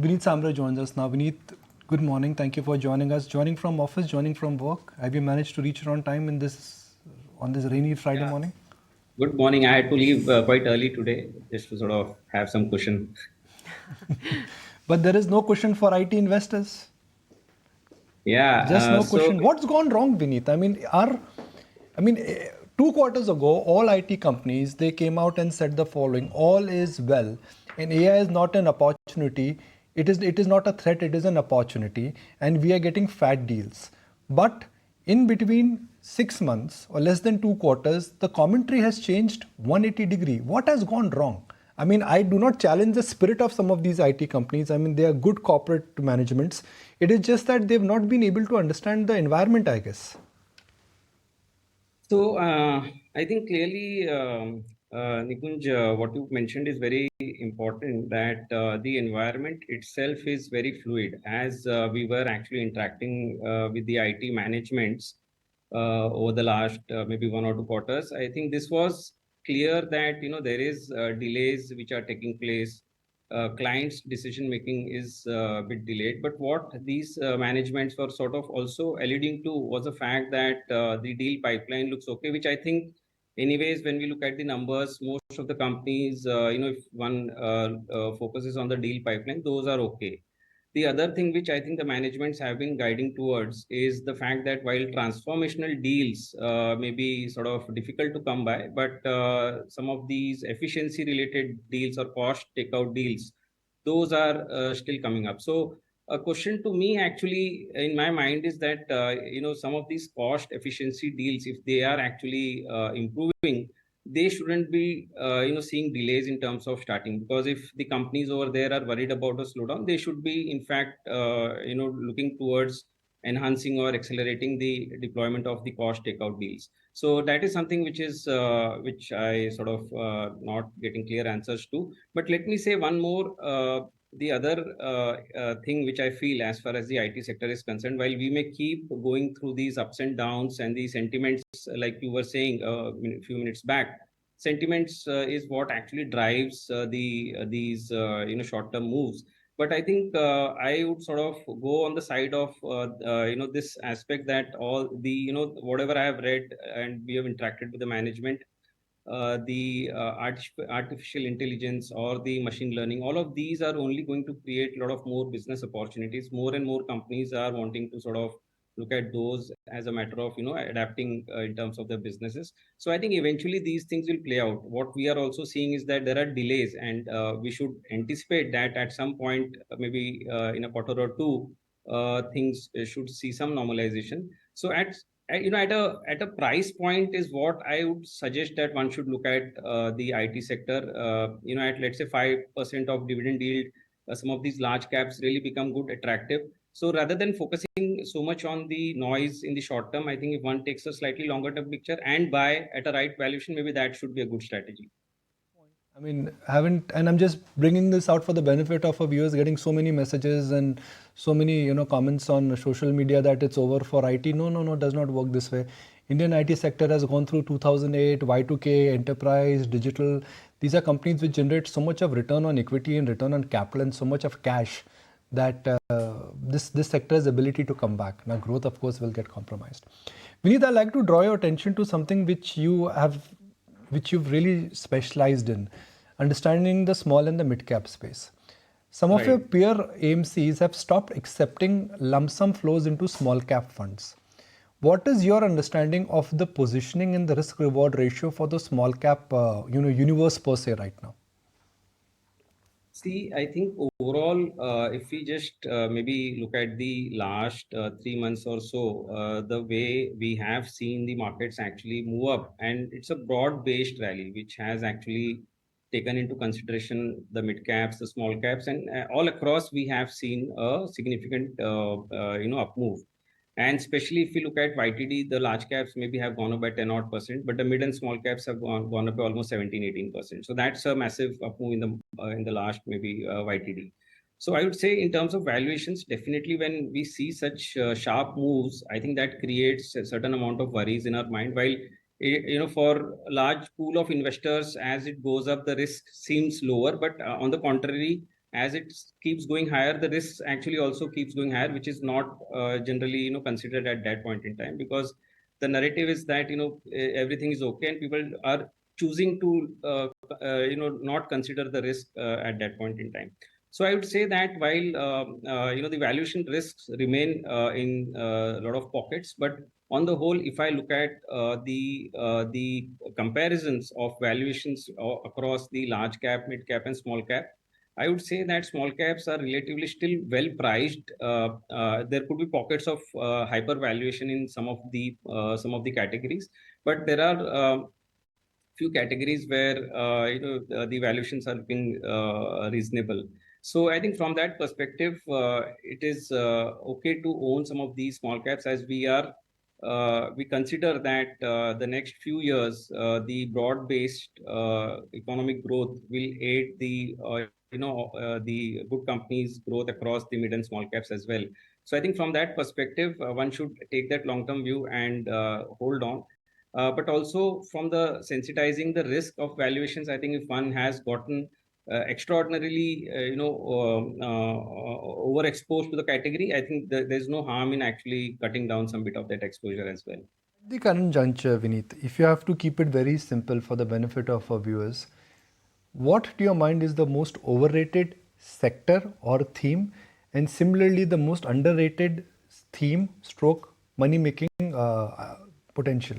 Vinit Sambre joins us now. Vinit, good morning. Thank you for joining us. Joining from office, joining from work. Have you managed to reach on time on this rainy Friday morning? Good morning. I had to leave quite early today just to sort of have some cushion. But there is no cushion for IT investors. Yeah. Just no So cushion. What's gone wrong, Vinit? I mean, 2 quarters ago, all IT companies they came out and said the following: all is well, and AI is not an opportunity. It is not a threat. It is an opportunity, and we are getting fat deals. But in between 6 months or less than 2 quarters, the commentary has changed 180 degree. What has gone wrong? I mean, I do not challenge the spirit of some of these IT companies. I mean, they are good corporate managements. It is just that they've not been able to understand the environment, I guess. So, I think clearly, Nikunj, what you mentioned is very important that the environment itself is very fluid. As we were actually interacting with the IT managements over the last maybe 1 or 2 quarters, I think this was clear that there is delays which are taking place. Clients' decision making is a bit delayed. But what these managements were sort of also alluding to was the fact that the deal pipeline looks okay, which I think, anyways, when we look at the numbers, most of the companies, if one focuses on the deal pipeline, those are okay. The other thing which I think the managements have been guiding towards is the fact that while transformational deals may be sort of difficult to come by, but some of these efficiency related deals or cost takeout deals, those are still coming up. So a question to me actually in my mind is that some of these cost efficiency deals, if they are actually improving, they shouldn't be seeing delays in terms of starting, because if the companies over there are worried about a slowdown, they should be in fact looking towards enhancing or accelerating the deployment of the cost takeout deals. So that is something which I sort of not getting clear answers to. But let me say one more. The other thing which I feel as far as the IT sector is concerned, while we may keep going through these ups and downs and the sentiments, like you were saying a few minutes back, sentiments is what actually drives these short-term moves. But I think I would sort of go on the side of this aspect that all the whatever I have read and we have interacted with the management, the artificial intelligence or the machine learning, all of these are only going to create a lot of more business opportunities. More and more companies are wanting to sort of look at those as a matter of adapting in terms of their businesses. So I think eventually these things will play out. What we are also seeing is that there are delays, and we should anticipate that at some point, maybe in a quarter or two, things should see some normalization. So at a price point is what I would suggest that one should look at the IT sector. At let's say 5% of dividend yield, some of these large caps really become good attractive. So rather than focusing so much on the noise in the short term, I think if one takes a slightly longer term picture and buy at a right valuation, maybe that should be a good strategy. I mean, haven't, and I'm just bringing this out for the benefit of our viewers, getting so many messages and so many, comments on social media that it's over for IT. No, no, no, it does not work this way. Indian IT sector has gone through 2008, Y2K, enterprise, digital. These are companies which generate so much of return on equity and return on capital and so much of cash that this sector's ability to come back. Now, growth, of course, will get compromised. Vinith, I'd like to draw your attention to something which you've really specialized in, understanding the small and the mid-cap space. Some of your peer AMCs have stopped accepting lump sum flows into small cap funds. What is your understanding of the positioning and the risk reward ratio for the small cap universe per se right now? See, I think overall, if we just maybe look at the last 3 months or so, the way we have seen the markets actually move up, and it's a broad-based rally which has actually taken into consideration the mid caps, the small caps, and all across we have seen a significant up move. And especially if we look at YTD, the large caps maybe have gone up by 10 odd percent, but the mid and small caps have gone up by almost 17-18%. So that's a massive up move in the last maybe YTD. So I would say in terms of valuations, definitely when we see such sharp moves, I think that creates a certain amount of worries in our mind. While for a large pool of investors, as it goes up, the risk seems lower. But on the contrary, as it keeps going higher, the risks actually also keeps going higher, which is not generally considered at that point in time, because the narrative is that everything is okay and people are choosing to not consider the risk at that point in time. So I would say that while the valuation risks remain in a lot of pockets, but on the whole, if I look at the comparisons of valuations across the large cap, mid cap, and small cap, I would say that small caps are relatively still well priced. There could be pockets of hyper valuation in some of the categories, but there are few categories where the valuations are looking reasonable. So I think from that perspective, it is okay to own some of these small caps, as we consider that the next few years the broad-based economic growth will aid the good companies' growth across the mid and small caps as well. So I think from that perspective, one should take that long-term view and hold on. But also from the sensitizing the risk of valuations, I think if one has gotten extraordinarily, overexposed to the category, I think there's no harm in actually cutting down some bit of that exposure as well. At the current juncture, Vineet, if you have to keep it very simple for the benefit of our viewers, what to your mind is the most overrated sector or theme, and similarly the most underrated theme stroke money making potential?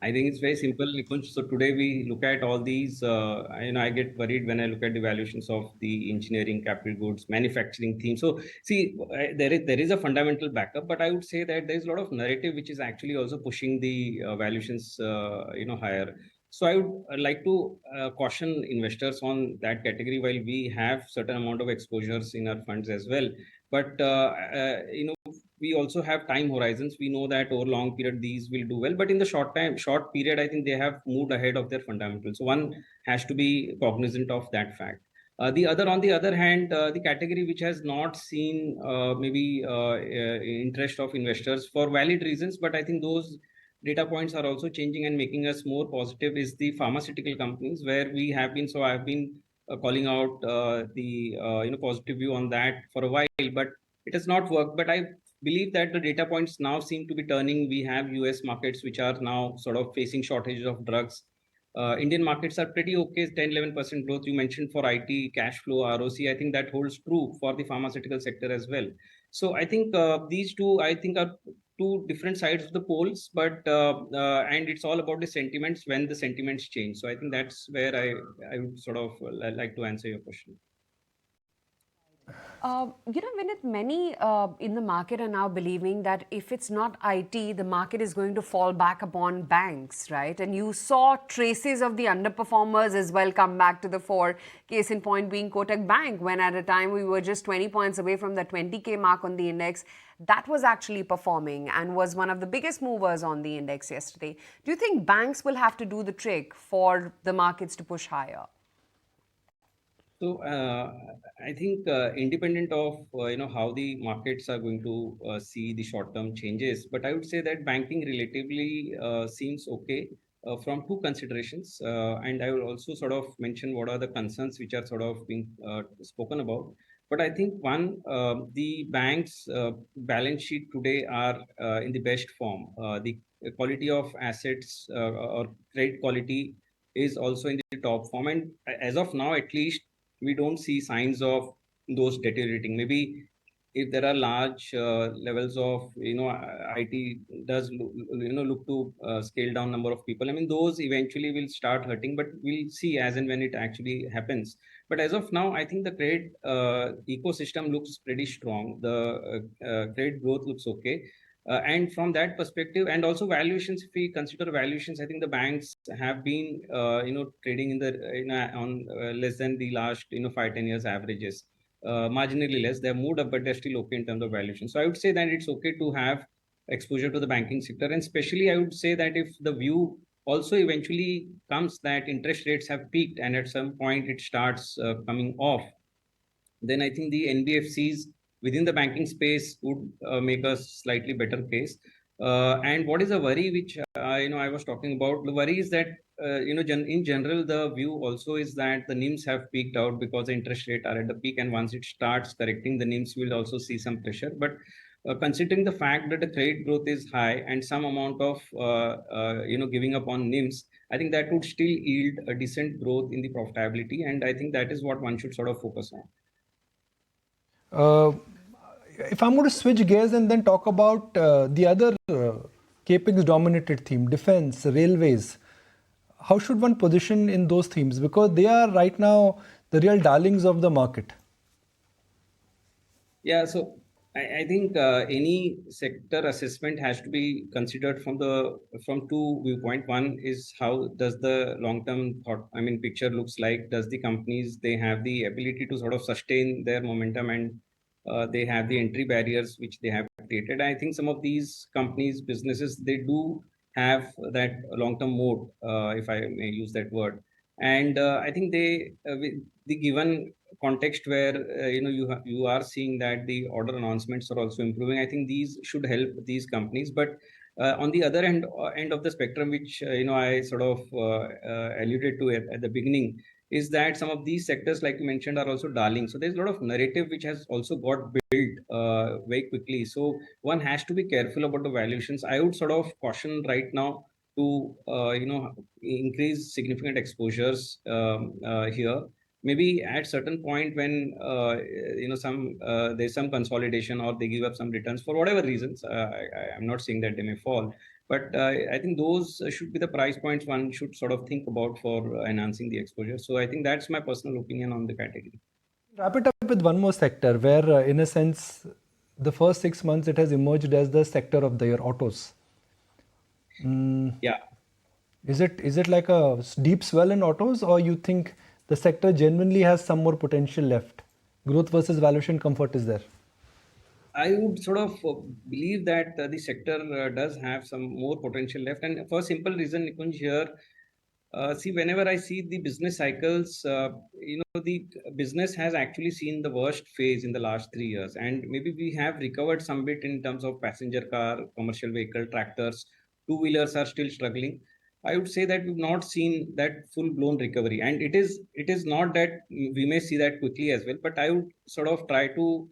I think it's very simple, Nikunj. So today we look at all these. I get worried when I look at the valuations of the engineering, capital goods, manufacturing theme. So see, there is a fundamental backup, but I would say that there is a lot of narrative which is actually also pushing the valuations, higher. So I would like to caution investors on that category, while we have certain amount of exposures in our funds as well. But we also have time horizons. We know that over long period these will do well, but in the short period, I think they have moved ahead of their fundamentals. So one has to be cognizant of that fact. On the other hand, the category which has not seen maybe interest of investors for valid reasons, but I think those data points are also changing and making us more positive, is the pharmaceutical companies, where we have been. So I've been calling out the positive view on that for a while, but it has not worked. But I believe that the data points now seem to be turning. We have US markets which are now sort of facing shortages of drugs. Indian markets are pretty okay, 10-11% growth. You mentioned for IT, cash flow, ROC. I think that holds true for the pharmaceutical sector as well. So I think these two, I think, are two different sides of the poles, but and it's all about the sentiments when the sentiments change. So I think that's where I would sort of like to answer your question. Vinit, many in the market are now believing that if it's not IT, the market is going to fall back upon banks, right? And you saw traces of the underperformers as well come back to the fore. Case in point being Kotak Bank, when at a time we were just 20 points away from the 20K mark on the index. That was actually performing and was one of the biggest movers on the index yesterday. Do you think banks will have to do the trick for the markets to push higher? So I think independent of how the markets are going to see the short-term changes, but I would say that banking relatively seems okay from two considerations, and I will also sort of mention what are the concerns which are sort of being spoken about. But I think one, the banks' balance sheet today are in the best form. The quality of assets or credit quality is also in the top form, and as of now, at least we don't see signs of those deteriorating. Maybe if there are large levels of IT does look to scale down number of people. I mean, those eventually will start hurting, but we'll see as and when it actually happens. But as of now, I think the credit ecosystem looks pretty strong. The credit growth looks okay. And from that perspective, and also valuations, if we consider valuations, I think the banks have been, trading in the on less than the last 5-10 years averages, marginally less. They've moved up, but they're still okay in terms of valuation. So I would say that it's okay to have exposure to the banking sector, and especially I would say that if the view also eventually comes that interest rates have peaked and at some point it starts coming off, then I think the NBFCs within the banking space would make a slightly better case. And what is a worry which I was talking about? The worry is that in general, the view also is that the NIMs have peaked out because the interest rate are at the peak, and once it starts correcting, the NIMs will also see some pressure. But considering the fact that the credit growth is high and some amount of giving up on NIMs, I think that would still yield a decent growth in the profitability, and I think that is what one should sort of focus on. If I'm going to switch gears and then talk about the other capex dominated theme, defense, railways, how should one position in those themes? Because they are right now the real darlings of the market. Yeah, so I think any sector assessment has to be considered from two viewpoint. One is how does the long-term picture looks like? Does the companies, they have the ability to sort of sustain their momentum, and they have the entry barriers which they have created. I think some of these companies, businesses, they do have that long-term mode, if I may use that word. And I think with the given context where you are seeing that the order announcements are also improving, I think these should help these companies. But on the other end of the spectrum, which I sort of alluded to at the beginning, is that some of these sectors, like you mentioned, are also darling. So there's a lot of narrative which has also got built very quickly. So one has to be careful about the valuations. I would sort of caution right now to increase significant exposures here. Maybe at certain point when there's some consolidation or they give up some returns for whatever reasons. I'm not saying that they may fall, but I think those should be the price points one should sort of think about for enhancing the exposure. So I think that's my personal opinion on the category. Wrap it up with one more sector where, in a sense, the first 6 months it has emerged as the sector of the year, autos. Yeah. Is it like a deep swell in autos, or you think the sector genuinely has some more potential left? Growth versus valuation comfort is there. I would sort of believe that the sector does have some more potential left, and for a simple reason, Nikunj, here. See, whenever I see the business cycles, the business has actually seen the worst phase in the last 3 years, and maybe we have recovered some bit in terms of passenger car, commercial vehicle, tractors, two-wheelers are still struggling. I would say that we've not seen that full-blown recovery, and it is not that we may see that quickly as well. But I would sort of try to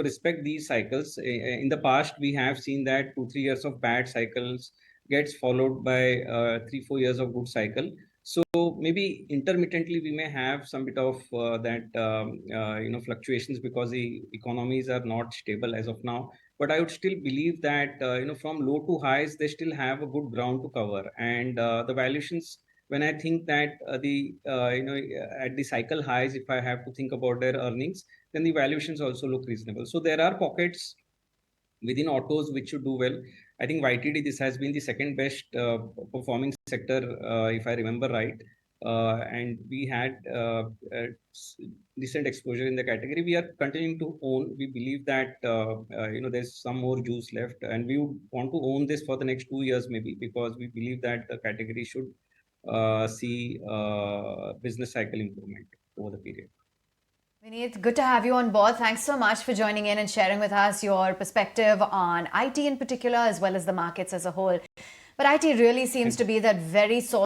respect these cycles. In the past, we have seen that 2-3 years of bad cycles gets followed by 3-4 years of good cycle. So maybe intermittently we may have some bit of fluctuations because the economies are not stable as of now. But I would still believe that from low to highs they still have a good ground to cover, and the valuations. When I think that at the cycle highs, if I have to think about their earnings, then the valuations also look reasonable. So there are pockets within autos which should do well. I think YTD, this has been the second best performing sector, if I remember right. And we had decent exposure in the category. We are continuing to own. We believe that there's some more juice left, and we would want to own this for the next 2 years maybe, because we believe that the category should see business cycle improvement over the period. Vinit, good to have you on board. Thanks so much for joining in and sharing with us your perspective on IT in particular, as well as the markets as a whole. But IT really seems to be that very source